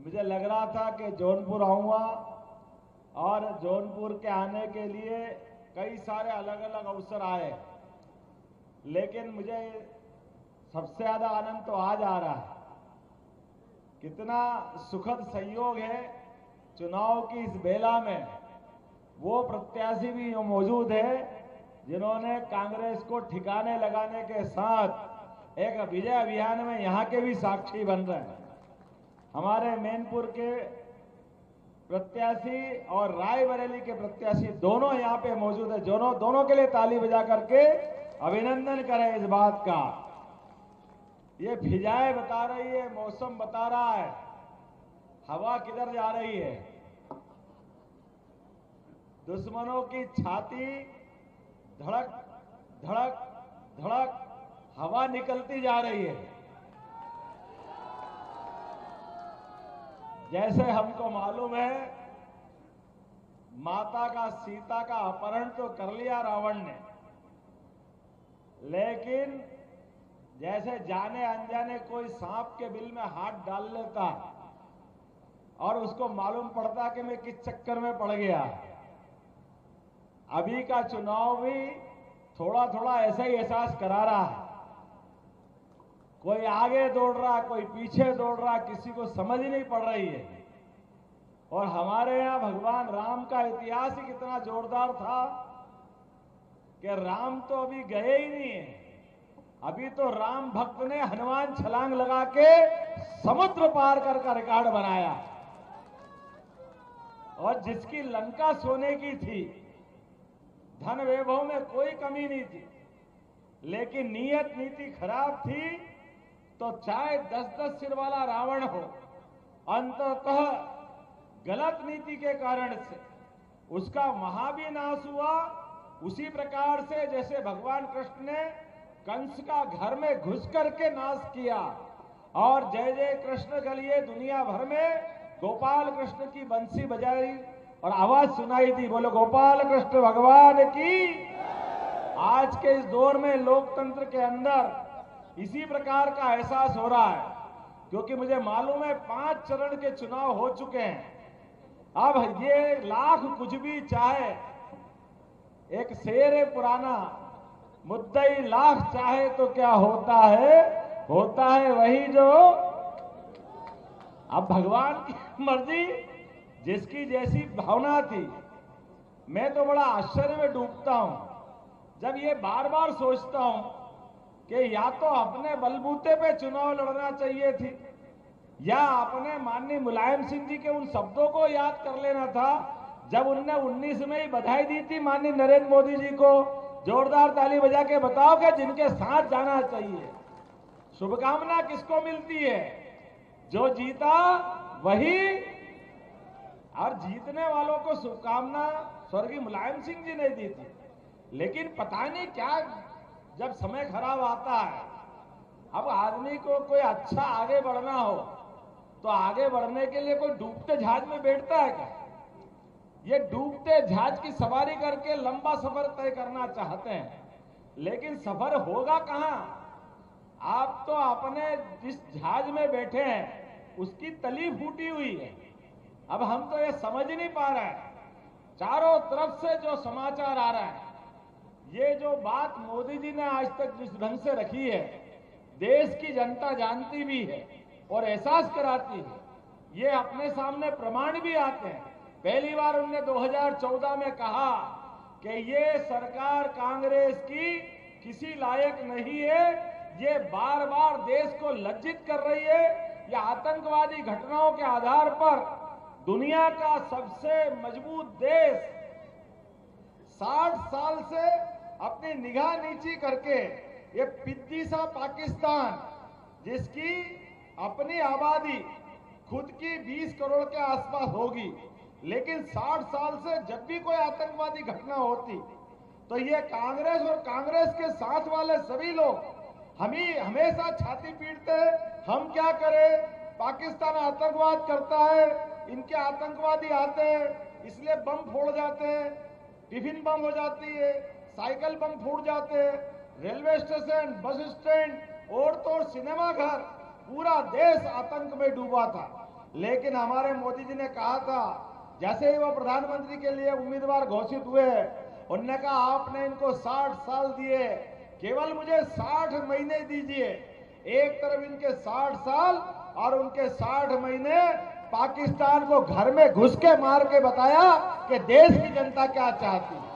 मुझे लग रहा था कि जौनपुर आऊँगा और जौनपुर के आने के लिए कई सारे अलग अलग अवसर आए, लेकिन मुझे सबसे ज़्यादा आनंद तो आज आ रहा है। कितना सुखद संयोग है, चुनाव की इस बेला में वो प्रत्याशी भी मौजूद है जिन्होंने कांग्रेस को ठिकाने लगाने के साथ एक विजय अभियान में यहाँ के भी साक्षी बन रहे हैं। हमारे मैनपुर के प्रत्याशी और रायबरेली के प्रत्याशी दोनों यहाँ पे मौजूद है। दोनों के लिए ताली बजा करके अभिनंदन करें इस बात का। ये फिजाएं बता रही है, मौसम बता रहा है, हवा किधर जा रही है। दुश्मनों की छाती धड़क धड़क धड़क हवा निकलती जा रही है। जैसे हमको मालूम है, माता का सीता का अपहरण तो कर लिया रावण ने, लेकिन जैसे जाने अनजाने कोई सांप के बिल में हाथ डाल लेता और उसको मालूम पड़ता कि मैं किस चक्कर में पड़ गया। अभी का चुनाव भी थोड़ा थोड़ा ऐसा ही एहसास करा रहा है। कोई आगे दौड़ रहा, कोई पीछे दौड़ रहा, किसी को समझ ही नहीं पड़ रही है। और हमारे यहाँ भगवान राम का इतिहास ही कितना जोरदार था कि राम तो अभी गए ही नहीं है। अभी तो राम भक्त ने हनुमान छलांग लगा के समुद्र पार कर रिकॉर्ड बनाया। और जिसकी लंका सोने की थी, धन वैभव में कोई कमी नहीं थी, लेकिन नीयत नीति खराब थी, तो चाहे 10-10 सिर वाला रावण हो, अंततः गलत नीति के कारण से उसका वहां भी नाश हुआ। उसी प्रकार से जैसे भगवान कृष्ण ने कंस का घर में घुस करके नाश किया और जय जय कृष्ण गलिए दुनिया भर में गोपाल कृष्ण की बंसी बजाई और आवाज सुनाई दी, बोलो गोपाल कृष्ण भगवान की। आज के इस दौर में लोकतंत्र के अंदर इसी प्रकार का एहसास हो रहा है, क्योंकि मुझे मालूम है 5 चरण के चुनाव हो चुके हैं। अब ये लाख कुछ भी चाहे, एक शेर है पुराना, मुद्दई लाख चाहे तो क्या होता है वही जो। अब भगवान की मर्जी, जिसकी जैसी भावना थी। मैं तो बड़ा आश्चर्य में डूबता हूं जब ये बार बार सोचता हूं कि या तो अपने बलबूते पे चुनाव लड़ना चाहिए थी, या अपने माननीय मुलायम सिंह जी के उन शब्दों को याद कर लेना था जब उनने 19 में ही बधाई दी थी माननीय नरेंद्र मोदी जी को। जोरदार ताली बजा के बताओ कि जिनके साथ जाना चाहिए। शुभकामना किसको मिलती है? जो जीता वही। और जीतने वालों को शुभकामना स्वर्गीय मुलायम सिंह जी ने दी थी, लेकिन पता नहीं क्या जब समय खराब आता है, अब आदमी को कोई अच्छा आगे बढ़ना हो तो आगे बढ़ने के लिए कोई डूबते जहाज में बैठता है क्या? ये डूबते जहाज की सवारी करके लंबा सफर तय करना चाहते हैं, लेकिन सफर होगा कहां? आप तो अपने जिस जहाज में बैठे हैं उसकी तली फूटी हुई है। अब हम तो ये समझ नहीं पा रहे हैं, चारों तरफ से जो समाचार आ रहा है, ये जो बात मोदी जी ने आज तक जिस ढंग से रखी है, देश की जनता जानती भी है और एहसास कराती है। ये अपने सामने प्रमाण भी आते हैं। पहली बार उन्होंने 2014 में कहा कि ये सरकार कांग्रेस की किसी लायक नहीं है, ये बार बार देश को लज्जित कर रही है। ये आतंकवादी घटनाओं के आधार पर दुनिया का सबसे मजबूत देश 60 साल से अपनी निगाह नीची करके ये पिद्दी सा पाकिस्तान, जिसकी अपनी आबादी खुद की 20 करोड़ के आसपास होगी, लेकिन 60 साल से जब भी कोई आतंकवादी घटना होती तो ये कांग्रेस और कांग्रेस के साथ वाले सभी लोग हमेशा छाती पीटते हैं। हम क्या करें, पाकिस्तान आतंकवाद करता है, इनके आतंकवादी आते हैं इसलिए बम फोड़ जाते हैं, टिफिन बम हो जाती है, साइकिल बम फूट जाते हैं, रेलवे स्टेशन, बस स्टैंड और तो सिनेमा घर, पूरा देश आतंक में डूबा था। लेकिन हमारे मोदी जी ने कहा था, जैसे ही वो प्रधानमंत्री के लिए उम्मीदवार घोषित हुए, उन्होंने कहा आपने इनको 60 साल दिए, केवल मुझे 60 महीने दीजिए। एक तरफ इनके 60 साल और उनके 60 महीने पाकिस्तान को घर में घुस के मार के बताया कि देश की जनता क्या चाहती है।